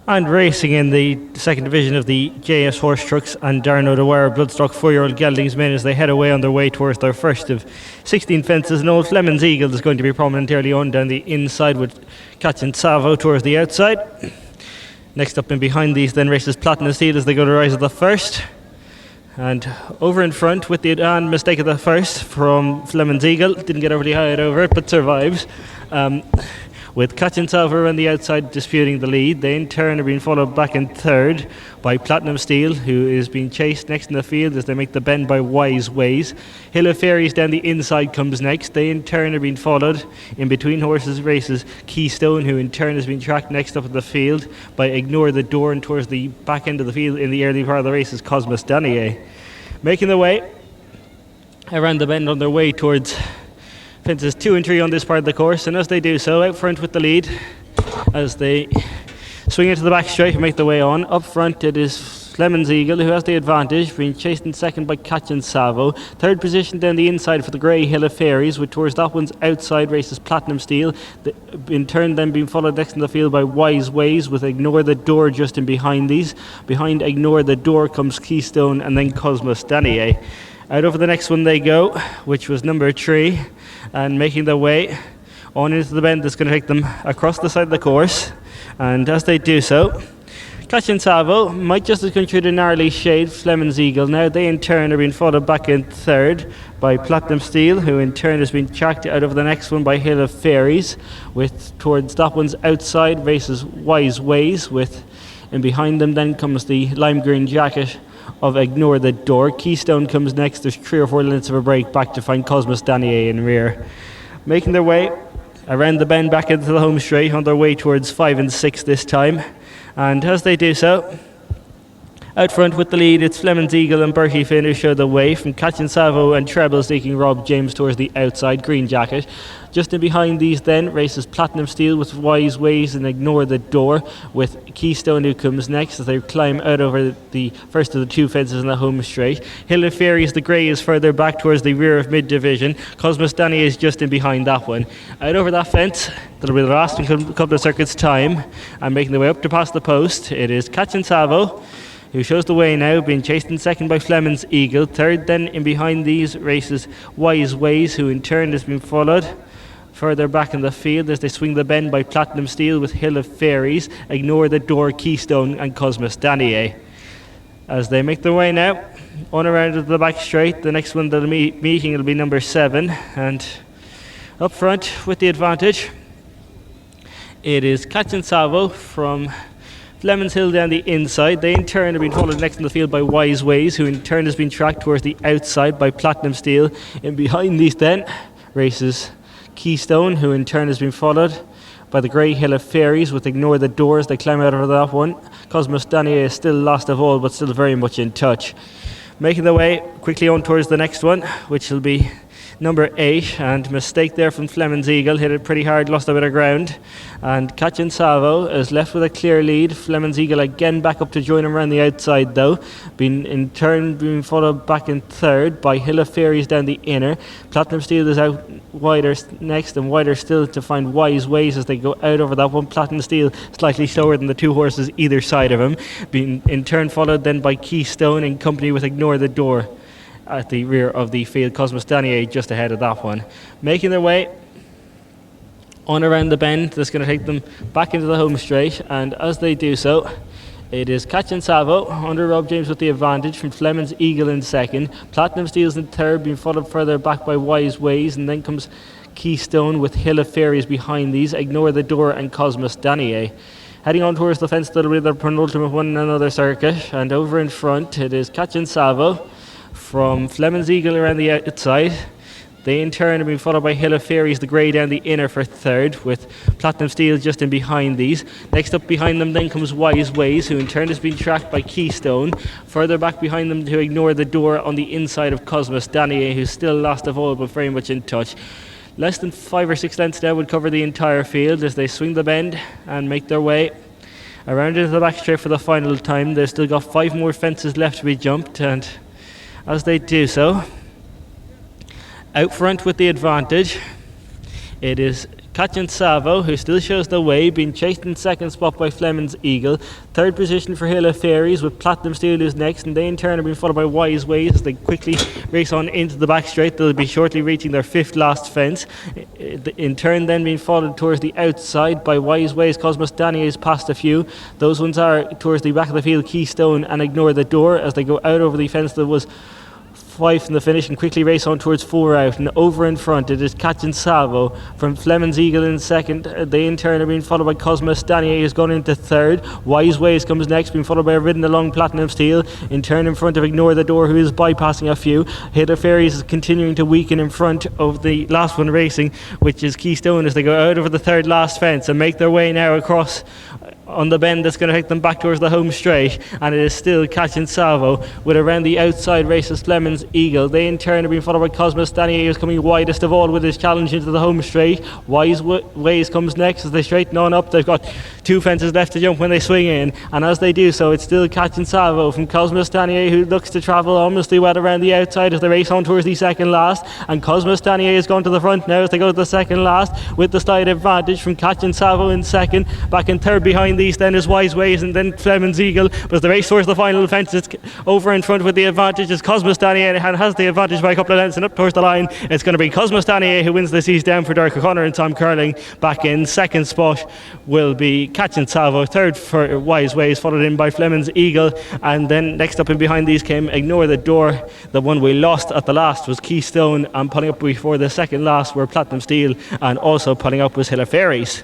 And racing in the second division of the JS Horse Trucks and Darren ODwyer Bloodstock 4yo Geldings men as they head away on their way towards their first of 16 fences. And Old Fleming's Eagle is going to be prominent early on down the inside with Catch and Savo towards the outside. Next up and behind these then races Platinum Steel as they go to rise of the first. And over in front with the mistake of the first from Fleming's Eagle. Didn't get overly high over it but survives. With Catch and Salver on the outside disputing the lead. They in turn are being followed back in third by Platinum Steel, who is being chased next in the field as they make the bend by Wise Ways. Hill of Fairies down the inside comes next. They in turn are being followed in between horses races Keystone, who in turn has been tracked next up in the field by Ignore the Door, and towards the back end of the field in the early part of the race is Cosmos Danier. Making their way around the bend on their way towards fences 2 and 3 on this part of the course, and as they do so, out front with the lead as they swing into the back straight and make their way on. Up front it is Fleming's Eagle who has the advantage, being chased in second by Catch and Savo. Third position down the inside for the Grey Hill of Fairies, with towards that one's outside races Platinum Steel. In turn then being followed next in the field by Wise Ways, with Ignore the Door just in behind these. Behind Ignore the Door comes Keystone and then Cosmos Danier. Out over the next one they go, which was number 3, and making their way on into the bend that's going to take them across the side of the course. And as they do so, Catch and Savo might just have gone through the narrowly shade Fleming's Eagle. Now they in turn are being followed back in third by Platinum Steel, who in turn has been tracked out over the next one by Hill of Fairies, with towards that one's outside races Wise Ways, with and behind them then comes the lime green jacket of Ignore the Door. Keystone comes next. There's 3 or 4 lengths of a break back to find Cosmos Danier in rear. Making their way around the bend back into the home straight on their way towards 5 and 6 this time. And as they do so, out front with the lead, it's Fleming's Eagle and Berkey Finn who show the way, from Catch and Savo and Treble seeking Rob James towards the outside, green jacket. Just in behind these then races Platinum Steel with Wise Ways and Ignore the Door, with Keystone who comes next as they climb out over the first of the 2 fences in the home straight. Hill of Fairies, the grey, is further back towards the rear of mid-division. Cosmos Danier is just in behind that one. Out over that fence, that'll be the last couple of circuits time, and making their way up to past the post, it is Catch and Savo, who shows the way now, being chased in second by Fleming's Eagle. Third then in behind these races Wise Ways, who in turn has been followed further back in the field as they swing the bend by Platinum Steel with Hill of Fairies, Ignore the Door, Keystone and Cosmos Danier. As they make their way now on around to the back straight, the next one they'll meeting will be number 7, and up front with the advantage it is Catch and Savo from Fleming's Hill down the inside. They in turn have been followed next in the field by Wise Ways, who in turn has been tracked towards the outside by Platinum Steel. In behind these then races Keystone, who in turn has been followed by the Grey Hill of Fairies with Ignore the Door as they climb out of that one. Cosmos Danier is still last of all, but still very much in touch. Making their way quickly on towards the next one, which will be number 8, and mistake there from Fleming's Eagle, hit it pretty hard, lost a bit of ground, and Catch and Savo is left with a clear lead. Fleming's Eagle again back up to join him around the outside though, being followed back in third by Hill of Fairies down the inner. Platinum Steel is out wider next, and wider still to find Wise Ways as they go out over that one. Platinum Steel slightly slower than the 2 horses either side of him, being in turn followed then by Keystone in company with Ignore the Door at the rear of the field. Cosmos Danier just ahead of that one. Making their way on around the bend that's going to take them back into the home straight, and as they do so, it is Catch and Savo under Rob James with the advantage, from Fleming's Eagle in second. Platinum Steel's in third, being followed further back by Wise Ways, and then comes Keystone with Hill of Fairies behind these, Ignore the Door and Cosmos Danier. Heading on towards the fence, that'll be their penultimate one in another circuit, and over in front it is Catch and Savo from Fleming's Eagle around the outside. They in turn have been followed by Hill of Fairies, the grey, down the inner for third, with Platinum Steel just in behind these. Next up behind them then comes Wise Ways, who in turn has been tracked by Keystone. Further back behind them to Ignore the Door on the inside of Cosmos Danier, who's still last of all but very much in touch. Less than 5 or 6 lengths now would cover the entire field as they swing the bend and make their way around into the back straight for the final time. They've still got 5 more fences left to be jumped, and as they do so, out front with the advantage, it is Catching Savo, who still shows the way, being chased in second spot by Fleming's Eagle. Third position for Hill of Fairies, with Platinum Steel who's next, and they in turn are being followed by Wise Ways as they quickly race on into the back straight. They'll be shortly reaching their fifth last fence. In turn then being followed towards the outside by Wise Ways. Cosmos Daniel has passed a few. Those ones are towards the back of the field, Keystone and Ignore the Door, as they go out over the fence that was 5 from the finish and quickly race on towards 4 out. And over in front it is Catching Salvo from Fleming's Eagle in second. They in turn are being followed by Cosmos Daniel, who's gone into third. Wise Ways comes next, being followed by Ridden Along Platinum Steel. In turn in front of Ignore the Door, who is bypassing a few. Hill of Fairies is continuing to weaken in front of the last one racing, which is Keystone, as they go out over the third last fence and make their way now across on the bend that's going to take them back towards the home straight. And it is still Catching Salvo with around the outside races Fleming's Eagle. They in turn are being followed by Cosmos Daniel, who's coming widest of all with his challenge into the home straight. Wise Ways comes next as they straighten on up. They've got 2 fences left to jump when they swing in, and as they do so it's still Catching Salvo from Cosmos Daniel, who looks to travel almost wet around the outside as they race on towards the second last. And Cosmos Daniel has gone to the front now as they go to the second last, with the slight advantage from Catching Salvo in second. Back in third behind these then is Wise Ways and then Fleming's Eagle. But as the race towards the final fence, it's over in front with the advantage is Cosmos Daniel, and has the advantage by a couple of lengths, and up towards the line it's going to be Cosmos Daniel who wins this. He's down for Derek O'Connor and Tom Curling. Back in second spot will be Catching Salvo, third for Wise Ways, followed in by Fleming's Eagle, and then next up and behind these came Ignore the Door. The one we lost at the last was Keystone, and pulling up before the second last were Platinum Steel, and also pulling up was Hill of Fairies.